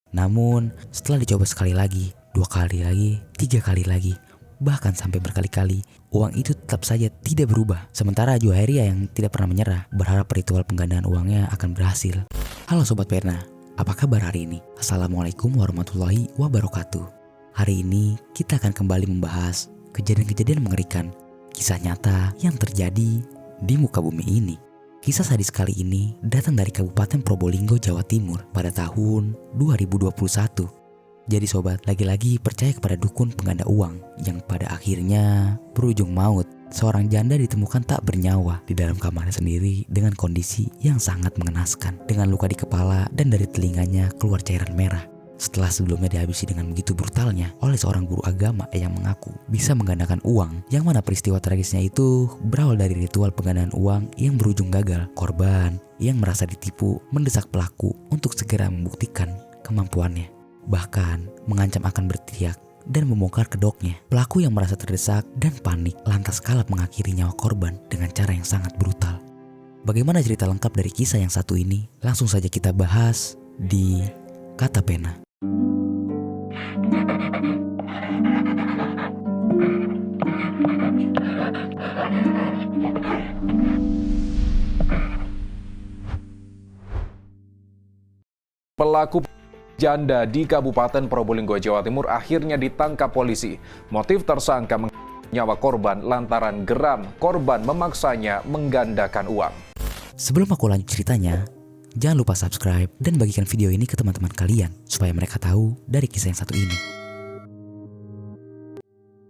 Namun setelah dicoba sekali lagi, 2 kali lagi, 3 kali lagi, bahkan sampai berkali-kali, uang itu tetap saja tidak berubah. Sementara Juhairia yang tidak pernah menyerah berharap ritual penggandaan uangnya akan berhasil. Halo Sobat Perna, apa kabar hari ini? Assalamualaikum warahmatullahi wabarakatuh. Hari ini kita akan kembali membahas kejadian-kejadian mengerikan, kisah nyata yang terjadi di muka bumi ini. Kisah sadis kali ini datang dari Kabupaten Probolinggo, Jawa Timur pada tahun 2021. Jadi sobat, lagi-lagi percaya kepada dukun pengganda uang yang pada akhirnya berujung maut. Seorang janda ditemukan tak bernyawa di dalam kamarnya sendiri dengan kondisi yang sangat mengenaskan, dengan luka di kepala dan dari telinganya keluar cairan merah. Setelah sebelumnya dihabisi dengan begitu brutalnya oleh seorang guru agama yang mengaku bisa menggandakan uang, yang mana peristiwa tragisnya itu berawal dari ritual penggandaan uang yang berujung gagal. Korban yang merasa ditipu mendesak pelaku untuk segera membuktikan kemampuannya, bahkan mengancam akan berteriak dan membongkar kedoknya. Pelaku yang merasa terdesak dan panik lantas kalap mengakhiri nyawa korban dengan cara yang sangat brutal. Bagaimana cerita lengkap dari kisah yang satu ini? Langsung saja kita bahas di Kata Pena. Pelaku janda di Kabupaten Probolinggo, Jawa Timur akhirnya ditangkap polisi. Motif tersangka nyawa korban lantaran geram korban memaksanya menggandakan uang. Sebelum aku lanjut ceritanya, jangan lupa subscribe dan bagikan video ini ke teman-teman kalian supaya mereka tahu dari kisah yang satu ini.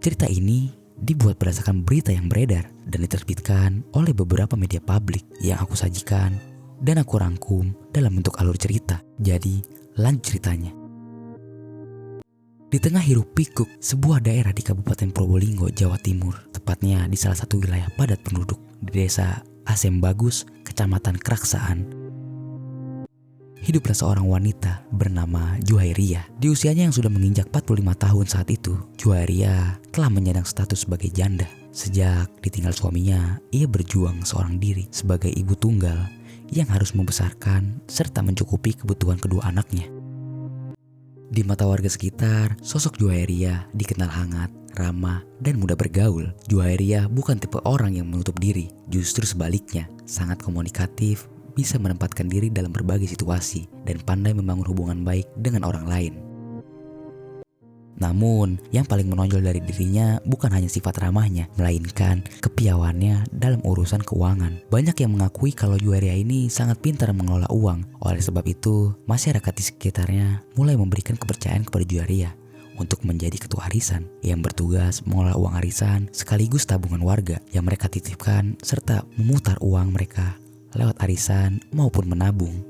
Cerita ini dibuat berdasarkan berita yang beredar dan diterbitkan oleh beberapa media publik yang aku sajikan dan aku rangkum dalam bentuk alur cerita. Jadi, lanjut ceritanya. Di tengah hiruk pikuk sebuah daerah di Kabupaten Probolinggo, Jawa Timur, tepatnya di salah satu wilayah padat penduduk di desa Asem Bagus, Kecamatan Keraksaan, hiduplah seorang wanita bernama Juhairia. Di usianya yang sudah menginjak 45 tahun saat itu, Juhairia telah menyandang status sebagai janda. Sejak ditinggal suaminya, ia berjuang seorang diri sebagai ibu tunggal yang harus membesarkan serta mencukupi kebutuhan kedua anaknya. Di mata warga sekitar, sosok Juhairia dikenal hangat, ramah, dan mudah bergaul. Juhairia bukan tipe orang yang menutup diri, justru sebaliknya, sangat komunikatif, bisa menempatkan diri dalam berbagai situasi, dan pandai membangun hubungan baik dengan orang lain. Namun, yang paling menonjol dari dirinya bukan hanya sifat ramahnya, melainkan kepiawannya dalam urusan keuangan. Banyak yang mengakui kalau Juhairia ini sangat pintar mengelola uang. Oleh sebab itu, masyarakat di sekitarnya mulai memberikan kepercayaan kepada Juhairia untuk menjadi ketua arisan yang bertugas mengelola uang arisan sekaligus tabungan warga yang mereka titipkan serta memutar uang mereka lewat arisan maupun menabung.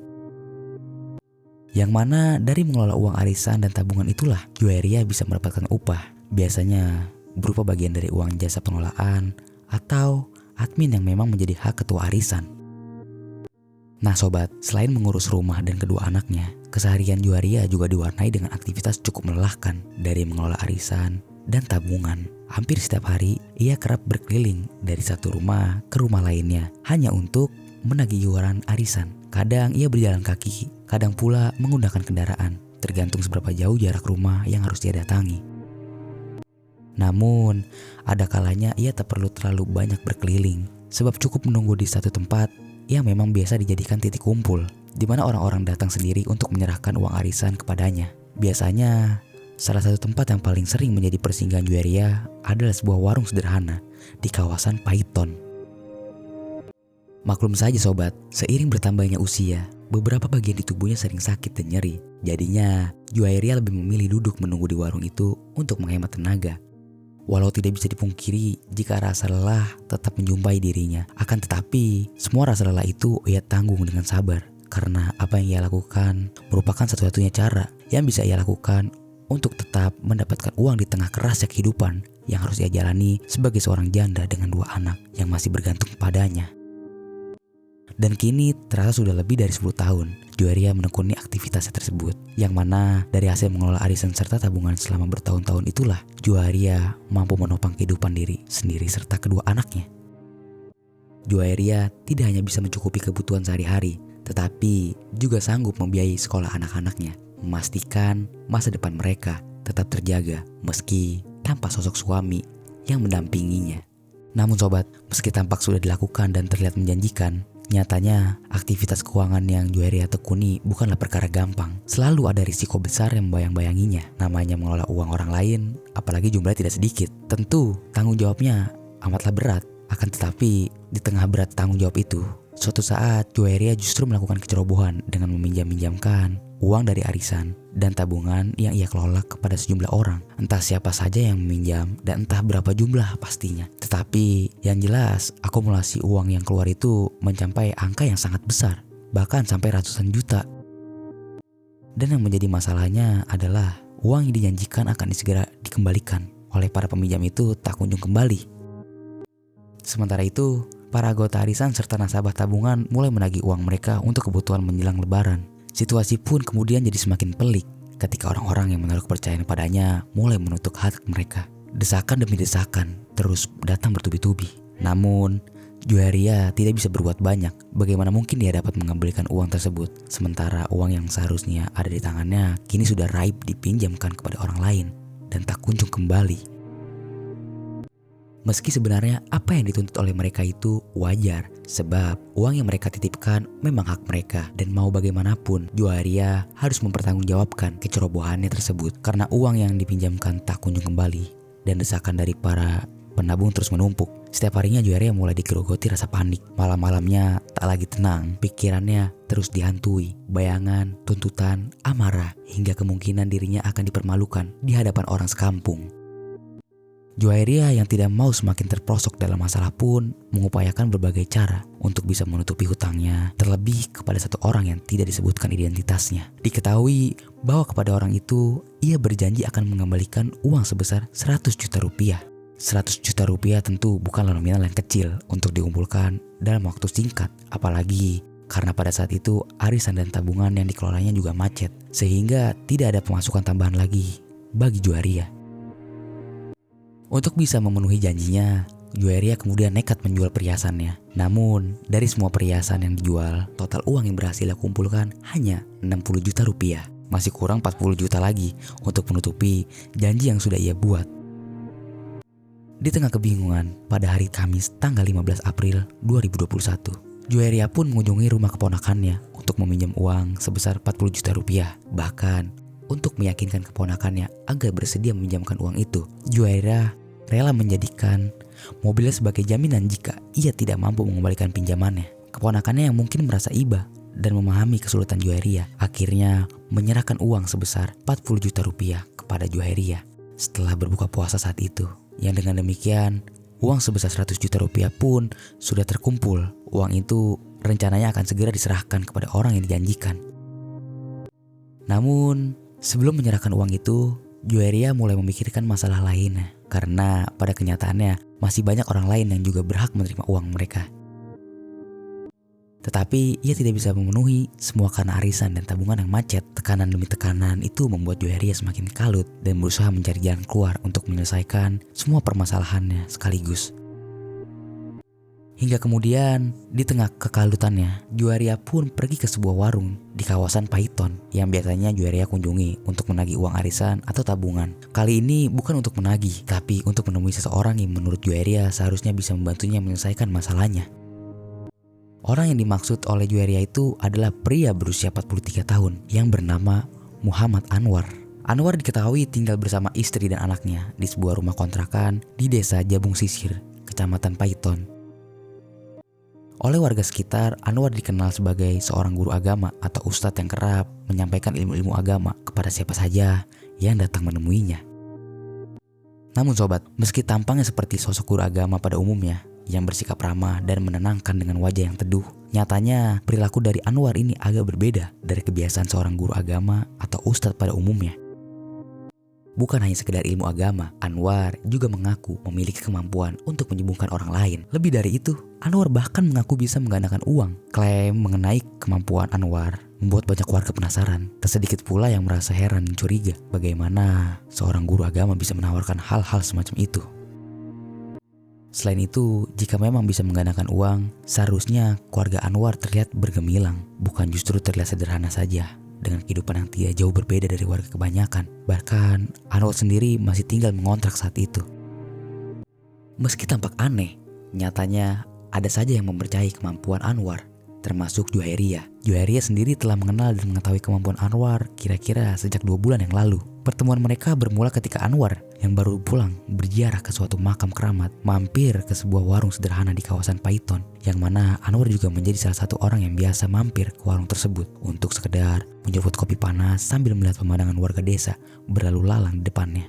Yang mana dari mengelola uang arisan dan tabungan itulah Juhairia bisa mendapatkan upah, biasanya berupa bagian dari uang jasa pengelolaan atau admin yang memang menjadi hak ketua arisan. Nah sobat, selain mengurus rumah dan kedua anaknya, keseharian Juhairia juga diwarnai dengan aktivitas cukup melelahkan dari mengelola arisan dan tabungan. Hampir setiap hari ia kerap berkeliling dari satu rumah ke rumah lainnya hanya untuk menagih iuran arisan. Kadang ia berjalan kaki, kadang pula menggunakan kendaraan, tergantung seberapa jauh jarak rumah yang harus dia datangi. Namun, ada kalanya ia tak perlu terlalu banyak berkeliling, sebab cukup menunggu di satu tempat yang memang biasa dijadikan titik kumpul, di mana orang-orang datang sendiri untuk menyerahkan uang arisan kepadanya. Biasanya, salah satu tempat yang paling sering menjadi persinggahan Juhairia adalah sebuah warung sederhana di kawasan Paiton. Maklum saja sobat, seiring bertambahnya usia, beberapa bagian di tubuhnya sering sakit dan nyeri. Jadinya, Juhairia lebih memilih duduk menunggu di warung itu untuk menghemat tenaga. Walau tidak bisa dipungkiri jika rasa lelah tetap menjumpai dirinya. Akan tetapi, semua rasa lelah itu ia tanggung dengan sabar. Karena apa yang ia lakukan merupakan satu-satunya cara yang bisa ia lakukan untuk tetap mendapatkan uang di tengah kerasnya kehidupan yang harus ia jalani sebagai seorang janda dengan 2 anak yang masih bergantung padanya. Dan kini terasa sudah lebih dari 10 tahun Juhairia menekuni aktivitasnya tersebut, yang mana dari hasil mengelola arisan serta tabungan selama bertahun-tahun itulah Juhairia mampu menopang kehidupan diri sendiri serta kedua anaknya. Juhairia tidak hanya bisa mencukupi kebutuhan sehari-hari, tetapi juga sanggup membiayai sekolah anak-anaknya. memastikan masa depan mereka tetap terjaga meski tanpa sosok suami yang mendampinginya. Namun sobat, meski tampak sudah dilakukan dan terlihat menjanjikan, nyatanya aktivitas keuangan yang Juwairiyah tekuni bukanlah perkara gampang. Selalu ada risiko besar yang membayang-bayanginya. Namanya mengelola uang orang lain, apalagi jumlahnya tidak sedikit. Tentu tanggung jawabnya amatlah berat. Akan tetapi di tengah berat tanggung jawab itu, suatu saat Juwairiyah justru melakukan kecerobohan dengan meminjam-minjamkan uang dari arisan dan tabungan yang ia kelola kepada sejumlah orang. Entah siapa saja yang meminjam dan entah berapa jumlah pastinya. Tetapi yang jelas akumulasi uang yang keluar itu mencapai angka yang sangat besar, bahkan sampai ratusan juta. Dan yang menjadi masalahnya adalah uang yang dijanjikan akan segera dikembalikan oleh para peminjam itu tak kunjung kembali. Sementara itu, para anggota arisan serta nasabah tabungan mulai menagih uang mereka untuk kebutuhan menjelang lebaran. Situasi pun kemudian jadi semakin pelik ketika orang-orang yang menaruh kepercayaan padanya mulai menutup hati mereka. Desakan demi desakan terus datang bertubi-tubi. Namun, Juwairiyah tidak bisa berbuat banyak. Bagaimana mungkin dia dapat mengembalikan uang tersebut, sementara uang yang seharusnya ada di tangannya kini sudah raib dipinjamkan kepada orang lain dan tak kunjung kembali. Meski sebenarnya apa yang dituntut oleh mereka itu wajar, sebab uang yang mereka titipkan memang hak mereka, dan mau bagaimanapun Juwairiyah harus mempertanggungjawabkan kecerobohannya tersebut karena uang yang dipinjamkan tak kunjung kembali dan desakan dari para penabung terus menumpuk. Setiap harinya Juwairiyah mulai digerogoti rasa panik. Malam-malamnya tak lagi tenang, pikirannya terus dihantui bayangan, tuntutan, amarah, hingga kemungkinan dirinya akan dipermalukan di hadapan orang sekampung. Juwairiyah yang tidak mau semakin terperosok dalam masalah pun mengupayakan berbagai cara untuk bisa menutupi hutangnya, terlebih kepada satu orang yang tidak disebutkan identitasnya. Diketahui bahwa kepada orang itu ia berjanji akan mengembalikan uang sebesar 100 juta rupiah. 100 juta rupiah tentu bukanlah nominal yang kecil untuk dikumpulkan dalam waktu singkat, apalagi karena pada saat itu arisan dan tabungan yang dikelolanya juga macet, sehingga tidak ada pemasukan tambahan lagi bagi Juwairiyah. Untuk bisa memenuhi janjinya, Juwairiyah kemudian nekat menjual perhiasannya. Namun, dari semua perhiasan yang dijual, total uang yang berhasil ia kumpulkan hanya 60 juta rupiah. Masih kurang 40 juta lagi untuk menutupi janji yang sudah ia buat. Di tengah kebingungan, pada hari Kamis tanggal 15 April 2021, Juwairiyah pun mengunjungi rumah keponakannya untuk meminjam uang sebesar 40 juta rupiah. Bahkan, untuk meyakinkan keponakannya agar bersedia meminjamkan uang itu, Juwairiyah rela menjadikan mobilnya sebagai jaminan jika ia tidak mampu mengembalikan pinjamannya. Keponakannya yang mungkin merasa iba dan memahami kesulitan Juwairiyah akhirnya menyerahkan uang sebesar 40 juta rupiah kepada Juwairiyah setelah berbuka puasa saat itu. Yang dengan demikian, uang sebesar 100 juta rupiah pun sudah terkumpul. Uang itu rencananya akan segera diserahkan kepada orang yang dijanjikan. Namun, sebelum menyerahkan uang itu, Juwairiyah mulai memikirkan masalah lainnya karena pada kenyataannya masih banyak orang lain yang juga berhak menerima uang mereka. Tetapi ia tidak bisa memenuhi semua karena arisan dan tabungan yang macet. Tekanan demi tekanan itu membuat Juwairiyah semakin kalut dan berusaha mencari jalan keluar untuk menyelesaikan semua permasalahannya sekaligus. Hingga kemudian, di tengah kekalutannya, Juwairiyah pun pergi ke sebuah warung di kawasan Paiton yang biasanya Juwairiyah kunjungi untuk menagih uang arisan atau tabungan. Kali ini bukan untuk menagih, tapi untuk menemui seseorang yang menurut Juwairiyah seharusnya bisa membantunya menyelesaikan masalahnya. Orang yang dimaksud oleh Juwairiyah itu adalah pria berusia 43 tahun yang bernama Muhammad Anwar. Anwar diketahui tinggal bersama istri dan anaknya di sebuah rumah kontrakan di desa Jabung Sisir, Kecamatan Paiton. Oleh warga sekitar, Anwar dikenal sebagai seorang guru agama atau ustadz yang kerap menyampaikan ilmu-ilmu agama kepada siapa saja yang datang menemuinya. Namun sobat, meski tampangnya seperti sosok guru agama pada umumnya yang bersikap ramah dan menenangkan dengan wajah yang teduh, nyatanya perilaku dari Anwar ini agak berbeda dari kebiasaan seorang guru agama atau ustadz pada umumnya. Bukan hanya sekedar ilmu agama, Anwar juga mengaku memiliki kemampuan untuk menyembuhkan orang lain. Lebih dari itu, Anwar bahkan mengaku bisa menggandakan uang. Klaim mengenai kemampuan Anwar membuat banyak warga penasaran. Tak sedikit pula yang merasa heran dan curiga bagaimana seorang guru agama bisa menawarkan hal-hal semacam itu. Selain itu, jika memang bisa menggandakan uang, seharusnya keluarga Anwar terlihat bergemilang, bukan justru terlihat sederhana saja. dengan kehidupan yang tidak jauh berbeda dari warga kebanyakan. Bahkan Anwar sendiri masih tinggal mengontrak saat itu. Meski tampak aneh, nyatanya ada saja yang mempercayai kemampuan Anwar, termasuk Juhairia. Juhairia sendiri telah mengenal dan mengetahui kemampuan Anwar kira-kira sejak 2 bulan yang lalu. Pertemuan mereka bermula ketika Anwar yang baru pulang berziarah ke suatu makam keramat, mampir ke sebuah warung sederhana di kawasan Paiton, yang mana Anwar juga menjadi salah satu orang yang biasa mampir ke warung tersebut untuk sekedar menyeruput kopi panas sambil melihat pemandangan warga desa berlalu lalang di depannya.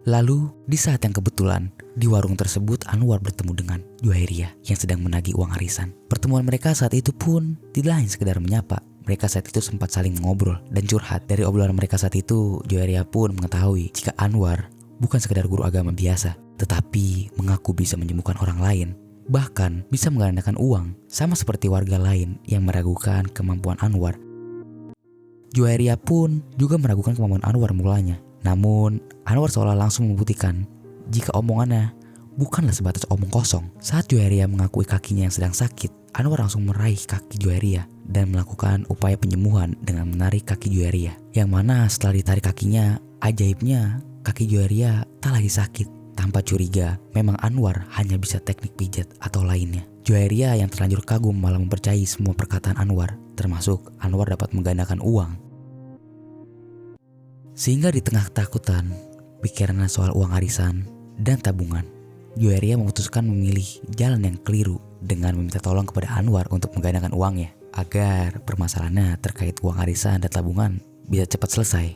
Lalu, di saat yang kebetulan, di warung tersebut Anwar bertemu dengan Juhairia yang sedang menagih uang arisan. Pertemuan mereka saat itu pun tidak hanya sekedar menyapa. Mereka saat itu sempat saling mengobrol dan curhat. Dari obrolan mereka saat itu, Juhairia pun mengetahui jika Anwar bukan sekedar guru agama biasa, tetapi mengaku bisa menyembuhkan orang lain. Bahkan bisa menggandakan uang, sama seperti warga lain yang meragukan kemampuan Anwar. Juhairia pun juga meragukan kemampuan Anwar mulanya. Namun, Anwar seolah langsung membuktikan jika omongannya bukanlah sebatas omong kosong. Saat Juhairia mengakui kakinya yang sedang sakit, Anwar langsung meraih kaki Juhairia dan melakukan upaya penyembuhan dengan menarik kaki Juhairia. Yang mana setelah ditarik kakinya, ajaibnya kaki Juhairia tak lagi sakit. Tanpa curiga, memang Anwar hanya bisa teknik pijat atau lainnya. Juhairia yang terlanjur kagum malah mempercayai semua perkataan Anwar, termasuk Anwar dapat menggandakan uang. Sehingga di tengah ketakutan, pikirannya soal uang arisan dan tabungan, Juhairia memutuskan memilih jalan yang keliru dengan meminta tolong kepada Anwar untuk menggandakan uangnya agar permasalahannya terkait uang arisan dan tabungan bisa cepat selesai.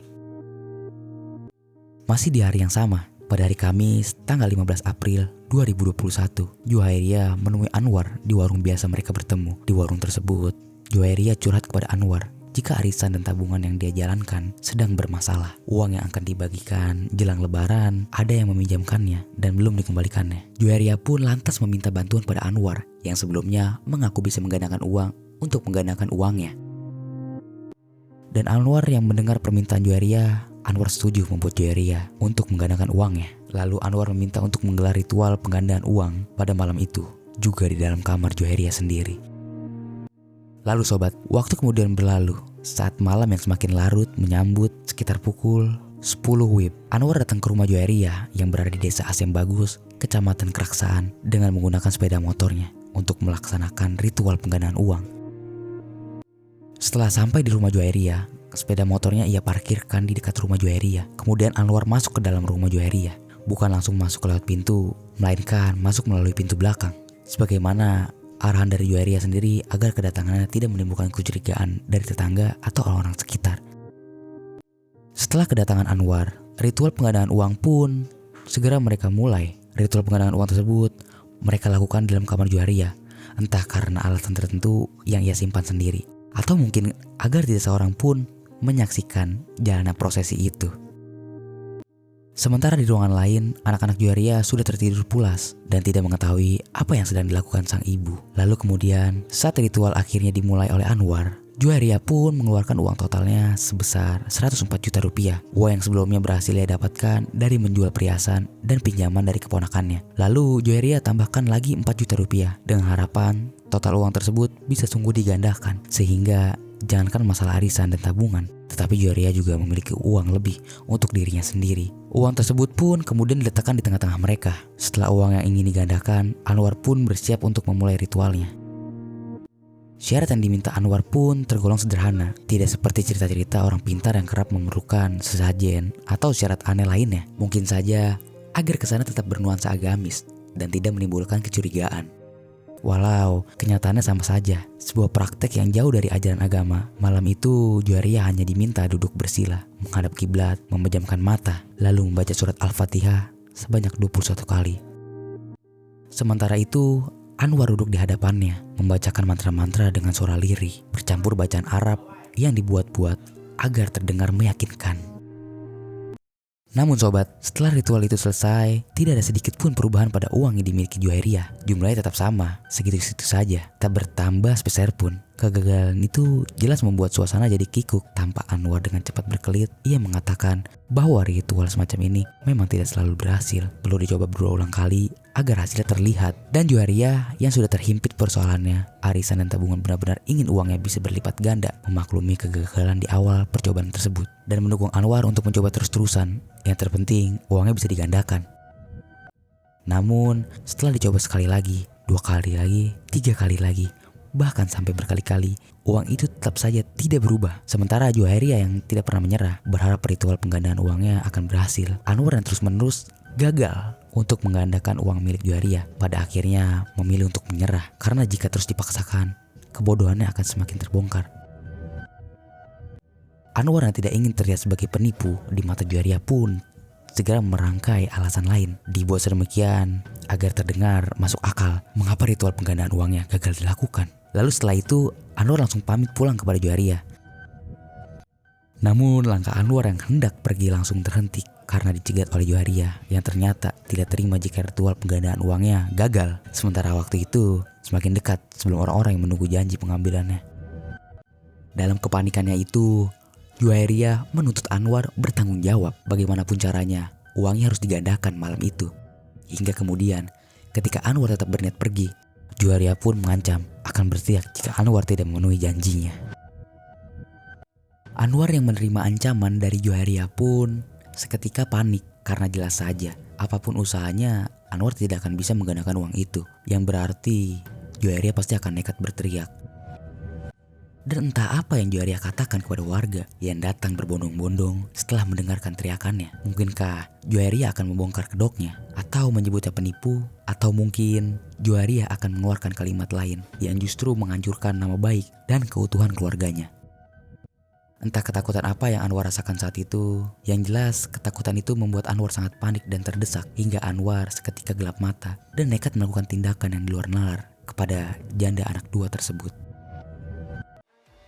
Masih di hari yang sama, pada hari Kamis tanggal 15 April 2021, Juhairia menemui Anwar di warung biasa mereka bertemu. Di warung tersebut, Juhairia curhat kepada Anwar jika arisan dan tabungan yang dia jalankan sedang bermasalah. Uang yang akan dibagikan jelang lebaran ada yang meminjamkannya dan belum dikembalikannya. Juhairia pun lantas meminta bantuan pada Anwar yang sebelumnya mengaku bisa menggandakan uang untuk menggandakan uangnya. Dan Anwar yang mendengar permintaan Juhairia, Anwar setuju membuat Juhairia untuk menggandakan uangnya. Lalu Anwar meminta untuk menggelar ritual penggandaan uang pada malam itu, juga di dalam kamar Juhairia sendiri. Lalu sobat, waktu kemudian berlalu. Saat malam yang semakin larut menyambut sekitar pukul 10 WIB, Anwar datang ke rumah Juhairia yang berada di desa Asem Bagus, kecamatan Keraksaan, dengan menggunakan sepeda motornya untuk melaksanakan ritual penggandaan uang. Setelah sampai di rumah Juhairia, sepeda motornya ia parkirkan di dekat rumah Juhairia. Kemudian Anwar masuk ke dalam rumah Juhairia. Bukan langsung masuk lewat pintu, melainkan masuk melalui pintu belakang. Sebagaimana arahan dari Juhairia sendiri agar kedatangannya tidak menimbulkan kecurigaan dari tetangga atau orang-orang sekitar. Setelah kedatangan Anwar, ritual penggandaan uang pun segera mereka mulai. Ritual penggandaan uang tersebut mereka lakukan dalam kamar Juhairia, entah karena alasan tertentu yang ia simpan sendiri, atau mungkin agar tidak seorang pun menyaksikan jalannya prosesi itu. Sementara di ruangan lain, anak-anak Juhairia sudah tertidur pulas dan tidak mengetahui apa yang sedang dilakukan sang ibu. Lalu kemudian, saat ritual akhirnya dimulai oleh Anwar, Juhairia pun mengeluarkan uang totalnya sebesar 104 juta rupiah. Uang yang sebelumnya berhasil ia dapatkan dari menjual perhiasan dan pinjaman dari keponakannya. Lalu Juhairia tambahkan lagi 4 juta rupiah dengan harapan total uang tersebut bisa sungguh digandakan, sehingga jangankan masalah arisan dan tabungan, tetapi Juhairia juga memiliki uang lebih untuk dirinya sendiri. Uang tersebut pun kemudian diletakkan di tengah-tengah mereka. Setelah uang yang ingin digandakan, Anwar pun bersiap untuk memulai ritualnya. Syarat yang diminta Anwar pun tergolong sederhana, tidak seperti cerita-cerita orang pintar yang kerap memerlukan sesajen atau syarat aneh lainnya. Mungkin saja agar kesana tetap bernuansa agamis dan tidak menimbulkan kecurigaan. Walau kenyataannya sama saja, sebuah praktek yang jauh dari ajaran agama. Malam itu Juhairia hanya diminta duduk bersila, menghadap kiblat, memejamkan mata, lalu membaca surat Al-Fatihah sebanyak 21 kali. Sementara itu, Anwar duduk di hadapannya, membacakan mantra-mantra dengan suara lirih, bercampur bacaan Arab yang dibuat-buat agar terdengar meyakinkan. Namun sobat, setelah ritual itu selesai, tidak ada sedikit pun perubahan pada uang yang dimiliki Juhairia. Jumlahnya tetap sama, segitu-segitu saja, tak bertambah sepeser pun. Kegagalan itu jelas membuat suasana jadi kikuk. Tanpa Anwar dengan cepat berkelit, ia mengatakan bahwa ritual semacam ini memang tidak selalu berhasil. Perlu dicoba berulang kali agar hasilnya terlihat. Dan Juwairiyah yang sudah terhimpit persoalannya, arisan dan tabungan benar-benar ingin uangnya bisa berlipat ganda, memaklumi kegagalan di awal percobaan tersebut dan mendukung Anwar untuk mencoba terus-terusan. Yang terpenting uangnya bisa digandakan. Namun setelah dicoba sekali lagi, 2 kali lagi, 3 kali lagi, bahkan sampai berkali-kali, uang itu tetap saja tidak berubah. Sementara Juwairiyah yang tidak pernah menyerah, berharap ritual penggandaan uangnya akan berhasil. Anwar yang terus-menerus gagal untuk menggandakan uang milik Juwairiyah. Pada akhirnya memilih untuk menyerah, karena jika terus dipaksakan, kebodohannya akan semakin terbongkar. Anwar yang tidak ingin terlihat sebagai penipu di mata Juwairiyah pun segera merangkai alasan lain, dibuat sedemikian agar terdengar masuk akal mengapa ritual penggandaan uangnya gagal dilakukan. Lalu setelah itu Anwar langsung pamit pulang kepada Juwairiyah. Namun langkah Anwar yang hendak pergi langsung terhenti karena dicegat oleh Juwairiyah yang ternyata tidak terima jika ritual penggandaan uangnya gagal. Sementara waktu itu semakin dekat sebelum orang-orang yang menunggu janji pengambilannya. Dalam kepanikannya itu, Juwairiyah menuntut Anwar bertanggung jawab bagaimanapun caranya. Uangnya harus digandakan malam itu. Hingga kemudian ketika Anwar tetap berniat pergi, Juwairiyah pun mengancam akan berteriak jika Anwar tidak memenuhi janjinya. Anwar yang menerima ancaman dari Juwairiyah pun seketika panik karena jelas saja apapun usahanya Anwar tidak akan bisa menggandakan uang itu. Yang berarti Juwairiyah pasti akan nekat berteriak. Dan entah apa yang Juwairiyah katakan kepada warga yang datang berbondong-bondong setelah mendengarkan teriakannya. Mungkinkah Juwairiyah akan membongkar kedoknya atau menyebutnya penipu, atau mungkin Juwairiyah akan mengeluarkan kalimat lain yang justru menghancurkan nama baik dan keutuhan keluarganya. Entah ketakutan apa yang Anwar rasakan saat itu. Yang jelas ketakutan itu membuat Anwar sangat panik dan terdesak hingga Anwar seketika gelap mata dan nekat melakukan tindakan yang di luar nalar kepada janda anak 2 tersebut.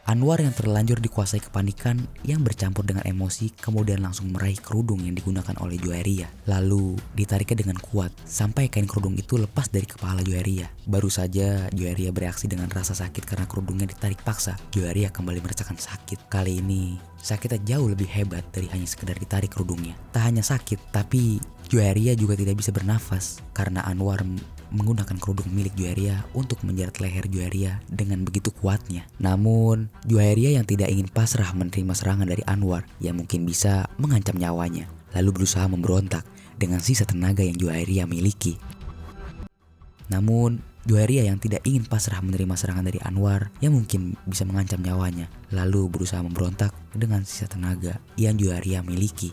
Anwar yang terlanjur dikuasai kepanikan yang bercampur dengan emosi kemudian langsung meraih kerudung yang digunakan oleh Juwairiyah. Lalu ditariknya dengan kuat sampai kain kerudung itu lepas dari kepala Juwairiyah. Baru saja Juwairiyah bereaksi dengan rasa sakit karena kerudungnya ditarik paksa. Juwairiyah kembali merasakan sakit. Kali ini sakitnya jauh lebih hebat dari hanya sekedar ditarik kerudungnya. Tak hanya sakit, tapi Juwairiyah juga tidak bisa bernafas karena Anwar menggunakan kerudung milik Juwairiyah untuk menjerat leher Juwairiyah dengan begitu kuatnya. Namun Juwairiyah yang tidak ingin pasrah menerima serangan dari Anwar yang mungkin bisa mengancam nyawanya, lalu berusaha memberontak dengan sisa tenaga yang Juwairiyah miliki. Namun Juwairiyah yang tidak ingin pasrah menerima serangan dari Anwar yang mungkin bisa mengancam nyawanya, lalu berusaha memberontak dengan sisa tenaga yang Juwairiyah miliki.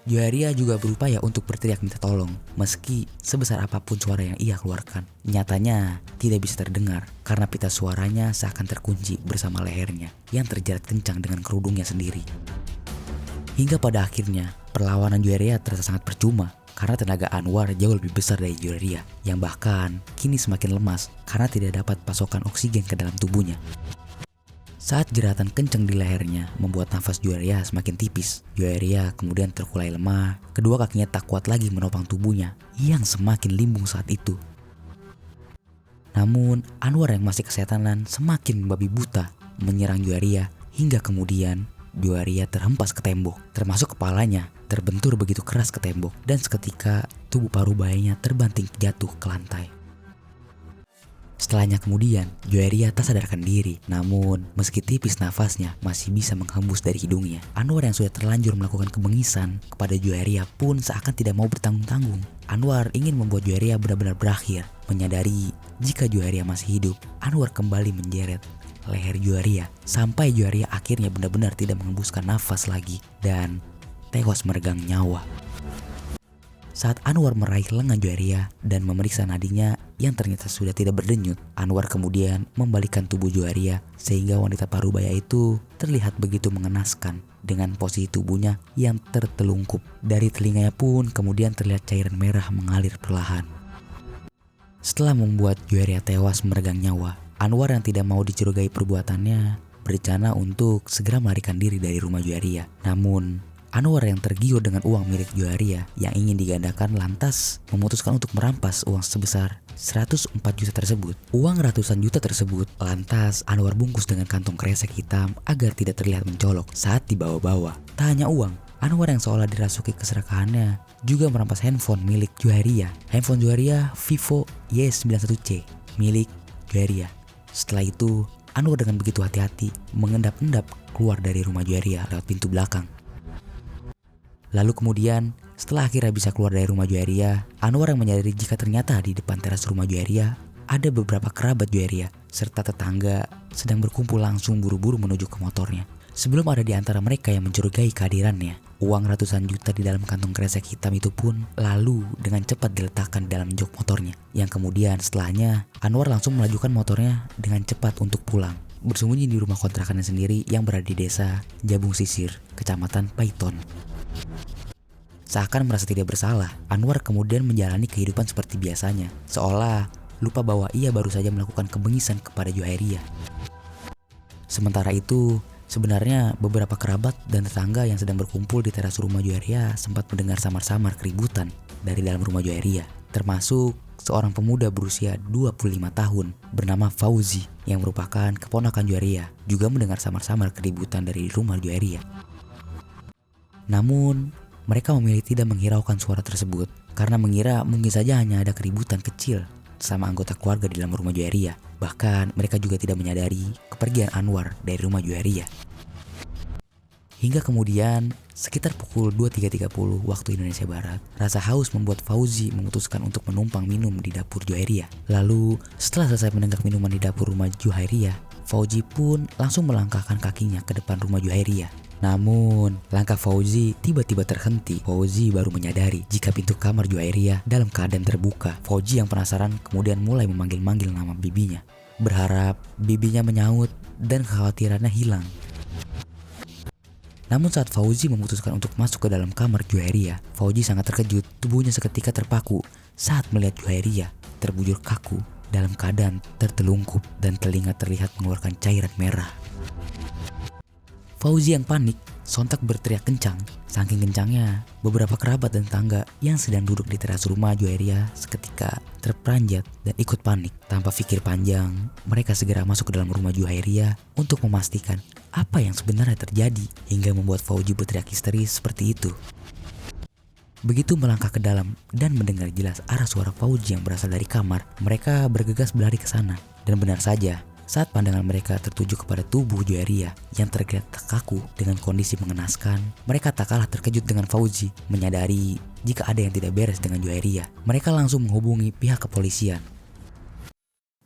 Juwairiyah juga berupaya untuk berteriak minta tolong, meski sebesar apapun suara yang ia keluarkan. Nyatanya tidak bisa terdengar karena pita suaranya seakan terkunci bersama lehernya yang terjerat kencang dengan kerudungnya sendiri. Hingga pada akhirnya perlawanan Juwairiyah terasa sangat percuma karena tenaga Anwar jauh lebih besar dari Juwairiyah yang bahkan kini semakin lemas karena tidak dapat pasokan oksigen ke dalam tubuhnya. Saat jeratan kencang di lehernya membuat nafas Juwairiyah semakin tipis, Juwairiyah kemudian terkulai lemah. Kedua kakinya tak kuat lagi menopang tubuhnya yang semakin limbung saat itu. Namun Anwar yang masih kesetanan semakin membabi buta menyerang Juwairiyah hingga kemudian Juwairiyah terhempas ke tembok, termasuk kepalanya terbentur begitu keras ke tembok dan seketika tubuh paruh-bayanya terbanting jatuh ke lantai. Setelahnya kemudian, Juwairiyah tak sadarkan diri. Namun, meski tipis nafasnya masih bisa menghembus dari hidungnya. Anwar yang sudah terlanjur melakukan kebengisan kepada Juwairiyah pun seakan tidak mau bertanggung-tanggung. Anwar ingin membuat Juwairiyah benar-benar berakhir. Menyadari jika Juwairiyah masih hidup, Anwar kembali menjeret leher Juwairiyah sampai Juwairiyah akhirnya benar-benar tidak menghembuskan nafas lagi dan tewas meregang nyawa. Saat Anwar meraih lengan Juwairiyah dan memeriksa nadinya yang ternyata sudah tidak berdenyut, Anwar kemudian membalikkan tubuh Juwairiyah sehingga wanita parubaya itu terlihat begitu mengenaskan dengan posisi tubuhnya yang tertelungkup. Dari telinganya pun kemudian terlihat cairan merah mengalir perlahan. Setelah membuat Juwairiyah tewas meregang nyawa, Anwar yang tidak mau dicurigai perbuatannya berencana untuk segera melarikan diri dari rumah Juwairiyah. Namun Anwar yang tergiur dengan uang milik Juwaria yang ingin digandakan lantas memutuskan untuk merampas uang sebesar 104 juta tersebut. Uang ratusan juta tersebut lantas Anwar bungkus dengan kantong kresek hitam agar tidak terlihat mencolok saat dibawa-bawa. Tak hanya uang, Anwar yang seolah dirasuki keserakahannya juga merampas handphone milik Juwaria. Handphone Juwaria Vivo Y91C milik Juwaria. Setelah itu, Anwar dengan begitu hati-hati mengendap-endap keluar dari rumah Juwaria lewat pintu belakang. Lalu kemudian, setelah akhirnya bisa keluar dari rumah Juwaria, Anwar yang menyadari jika ternyata di depan teras rumah Juwaria ada beberapa kerabat Juwaria serta tetangga sedang berkumpul langsung buru-buru menuju ke motornya. Sebelum ada di antara mereka yang mencurigai kehadirannya, uang ratusan juta di dalam kantong kresek hitam itu pun lalu dengan cepat diletakkan di dalam jok motornya. Yang kemudian setelahnya, Anwar langsung melajukan motornya dengan cepat untuk pulang. Bersembunyi di rumah kontrakannya sendiri yang berada di desa Jabung Sisir, Kecamatan Paiton. Seakan merasa tidak bersalah, Anwar kemudian menjalani kehidupan seperti biasanya, seolah lupa bahwa ia baru saja melakukan kebengisan kepada Juwaria. Sementara itu, sebenarnya beberapa kerabat dan tetangga yang sedang berkumpul di teras rumah Juwaria sempat mendengar samar-samar keributan dari dalam rumah Juwaria, termasuk seorang pemuda berusia 25 tahun bernama Fauzi yang merupakan keponakan Juwaria juga mendengar samar-samar keributan dari rumah Juwaria. Namun, mereka memilih tidak menghiraukan suara tersebut karena mengira mungkin saja hanya ada keributan kecil sama anggota keluarga di dalam rumah Juwaria. Bahkan mereka juga tidak menyadari kepergian Anwar dari rumah Juwaria. Hingga kemudian sekitar pukul 23.30 waktu Indonesia Barat, rasa haus membuat Fauzi memutuskan untuk menumpang minum di dapur Juwaria. Lalu setelah selesai menenggak minuman di dapur rumah Juwaria, Fauzi pun langsung melangkahkan kakinya ke depan rumah Juwaria. Namun, langkah Fauzi tiba-tiba terhenti. Fauzi baru menyadari jika pintu kamar Juwaria dalam keadaan terbuka. Fauzi yang penasaran kemudian mulai memanggil-manggil nama bibinya, berharap bibinya menyaut dan kekhawatirannya hilang. Namun saat Fauzi memutuskan untuk masuk ke dalam kamar Juwaria, Fauzi sangat terkejut. Tubuhnya seketika terpaku saat melihat Juwaria terbujur kaku dalam keadaan tertelungkup dan telinga terlihat mengeluarkan cairan merah. Fauzi yang panik sontak berteriak kencang. Saking kencangnya, beberapa kerabat dan tetangga yang sedang duduk di teras rumah Juwaria seketika terperanjat dan ikut panik. Tanpa pikir panjang, mereka segera masuk ke dalam rumah Juwaria untuk memastikan apa yang sebenarnya terjadi hingga membuat Fauzi berteriak histeris seperti itu. Begitu melangkah ke dalam dan mendengar jelas arah suara Fauzi yang berasal dari kamar, mereka bergegas berlari ke sana. Dan benar saja, saat pandangan mereka tertuju kepada tubuh Juwaria yang tergeletak kaku dengan kondisi mengenaskan, mereka tak kalah terkejut dengan Fauzi menyadari jika ada yang tidak beres dengan Juwaria. Mereka langsung menghubungi pihak kepolisian.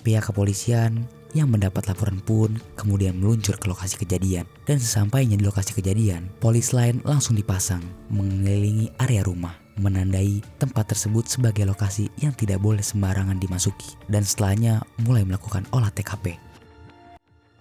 Pihak kepolisian yang mendapat laporan pun kemudian meluncur ke lokasi kejadian. Dan sesampainya di lokasi kejadian, polis lain langsung dipasang mengelilingi area rumah, menandai tempat tersebut sebagai lokasi yang tidak boleh sembarangan dimasuki. Dan setelahnya mulai melakukan olah TKP.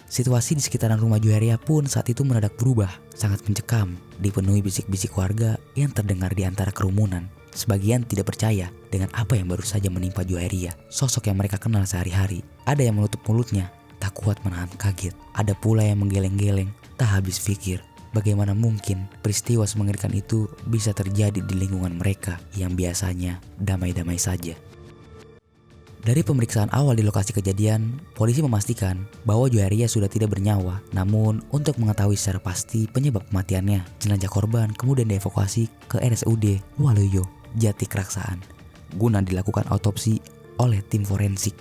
Situasi di sekitaran rumah Juwaria pun saat itu mendadak berubah, sangat mencekam, dipenuhi bisik-bisik warga yang terdengar di antara kerumunan. Sebagian tidak percaya dengan apa yang baru saja menimpa Juwaria, sosok yang mereka kenal sehari-hari. Ada yang menutup mulutnya, tak kuat menahan kaget. Ada pula yang menggeleng-geleng, tak habis pikir bagaimana mungkin peristiwa semengerikan itu bisa terjadi di lingkungan mereka yang biasanya damai-damai saja. Dari pemeriksaan awal di lokasi kejadian, polisi memastikan bahwa Juwaria sudah tidak bernyawa. Namun, untuk mengetahui secara pasti penyebab kematiannya, jenazah korban kemudian dievakuasi ke RSUD Waluyo, Jati Keraksaan, guna dilakukan autopsi oleh tim forensik.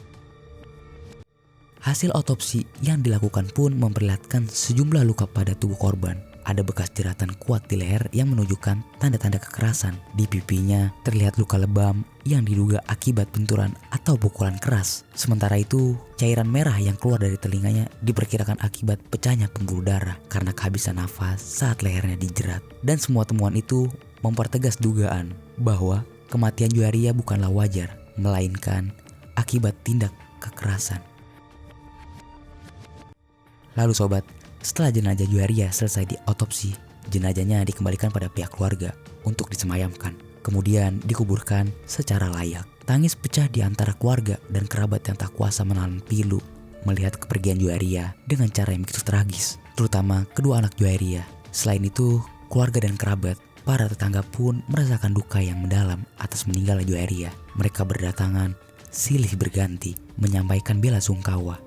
Hasil autopsi yang dilakukan pun memperlihatkan sejumlah luka pada tubuh korban. Ada bekas jeratan kuat di leher yang menunjukkan tanda-tanda kekerasan. Di pipinya terlihat luka lebam yang diduga akibat benturan atau pukulan keras. Sementara itu, cairan merah yang keluar dari telinganya diperkirakan akibat pecahnya pembuluh darah karena kehabisan nafas saat lehernya dijerat. Dan semua temuan itu mempertegas dugaan bahwa kematian Juwaria bukanlah wajar, melainkan akibat tindak kekerasan. Lalu sobat, setelah jenazah Juwaria selesai diotopsi, jenazahnya dikembalikan pada pihak keluarga untuk disemayamkan. Kemudian dikuburkan secara layak. Tangis pecah di antara keluarga dan kerabat yang tak kuasa menahan pilu melihat kepergian Juwaria dengan cara yang begitu tragis, terutama kedua anak Juwaria. Selain itu, Keluarga dan kerabat, para tetangga pun merasakan duka yang mendalam atas meninggalnya Joaeria. Mereka berdatangan, silih berganti, menyampaikan bela sungkawa.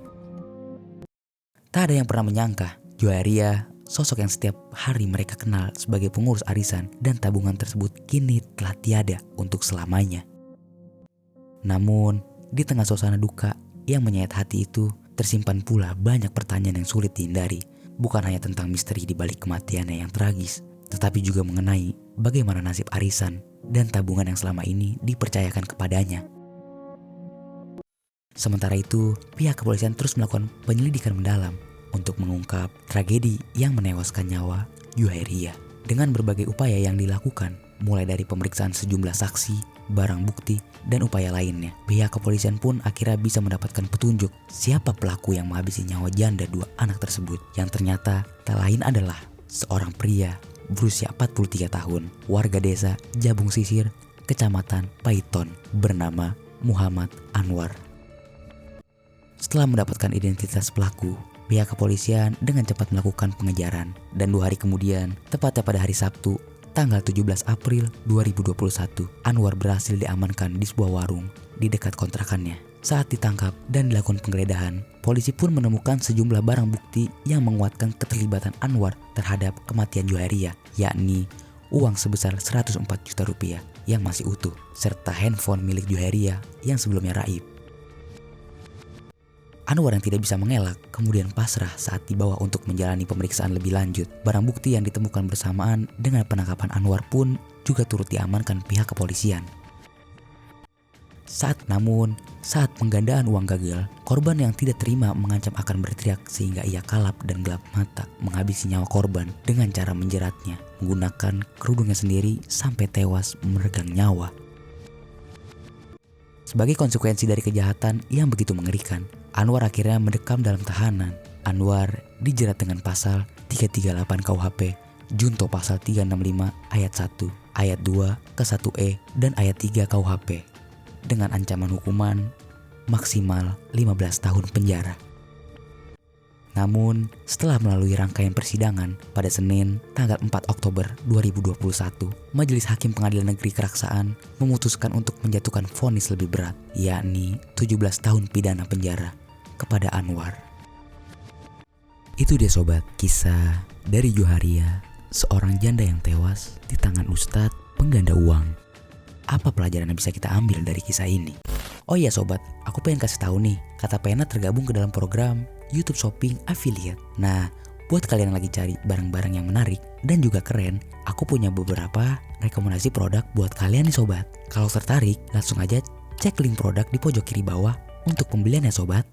Tak ada yang pernah menyangka Joaeria, sosok yang setiap hari mereka kenal sebagai pengurus arisan dan tabungan tersebut, kini telah tiada untuk selamanya. Namun, di tengah suasana duka yang menyayat hati itu, tersimpan pula banyak pertanyaan yang sulit dihindari. Bukan hanya tentang misteri di balik kematiannya yang tragis, tetapi juga mengenai bagaimana nasib arisan dan tabungan yang selama ini dipercayakan kepadanya. Sementara itu, pihak kepolisian terus melakukan penyelidikan mendalam untuk mengungkap tragedi yang menewaskan nyawa Joaeria. Dengan berbagai upaya yang dilakukan, mulai dari pemeriksaan sejumlah saksi, barang bukti, dan upaya lainnya, pihak kepolisian pun akhirnya bisa mendapatkan petunjuk siapa pelaku yang menghabisi nyawa janda dua anak tersebut, yang ternyata tak lain adalah seorang pria berusia 43 tahun, warga desa Jabung Sisir, Kecamatan Paiton, bernama Muhammad Anwar. Setelah mendapatkan identitas pelaku, pihak kepolisian dengan cepat melakukan pengejaran, dan 2 hari kemudian, tepatnya pada hari Sabtu, tanggal 17 April 2021, Anwar berhasil diamankan di sebuah warung di dekat kontrakannya. Saat ditangkap dan dilakukan penggeledahan, polisi pun menemukan sejumlah barang bukti yang menguatkan keterlibatan Anwar terhadap kematian Joaeria, yakni uang sebesar 104 juta rupiah yang masih utuh, serta handphone milik Joaeria yang sebelumnya raib. Anwar yang tidak bisa mengelak kemudian pasrah saat dibawa untuk menjalani pemeriksaan lebih lanjut. Barang bukti yang ditemukan bersamaan dengan penangkapan Anwar pun juga turut diamankan pihak kepolisian. Saat penggandaan uang gagal, korban yang tidak terima mengancam akan berteriak sehingga ia kalap dan gelap mata menghabisi nyawa korban dengan cara menjeratnya menggunakan kerudungnya sendiri sampai tewas meregang nyawa. Sebagai konsekuensi dari kejahatan yang begitu mengerikan, Anwar akhirnya mendekam dalam tahanan. Anwar dijerat dengan pasal 338 KUHP, junto pasal 365 ayat 1, ayat 2 ke 1E, dan ayat 3 KUHP dengan ancaman hukuman maksimal 15 tahun penjara. Namun, setelah melalui rangkaian persidangan pada Senin tanggal 4 Oktober 2021, Majelis Hakim Pengadilan Negeri Keraksaan memutuskan untuk menjatuhkan vonis lebih berat, yakni 17 tahun pidana penjara kepada Anwar. Itu dia sobat, kisah dari Joaeria, seorang janda yang tewas di tangan Ustadz pengganda uang. Apa pelajaran yang bisa kita ambil dari kisah ini? Oh iya sobat, aku pengen kasih tahu nih, Kata Pena tergabung ke dalam program YouTube Shopping Affiliate. Nah, buat kalian yang lagi cari barang-barang yang menarik dan juga keren, aku punya beberapa rekomendasi produk buat kalian nih sobat. Kalau tertarik, langsung aja cek link produk di pojok kiri bawah untuk pembelian ya sobat.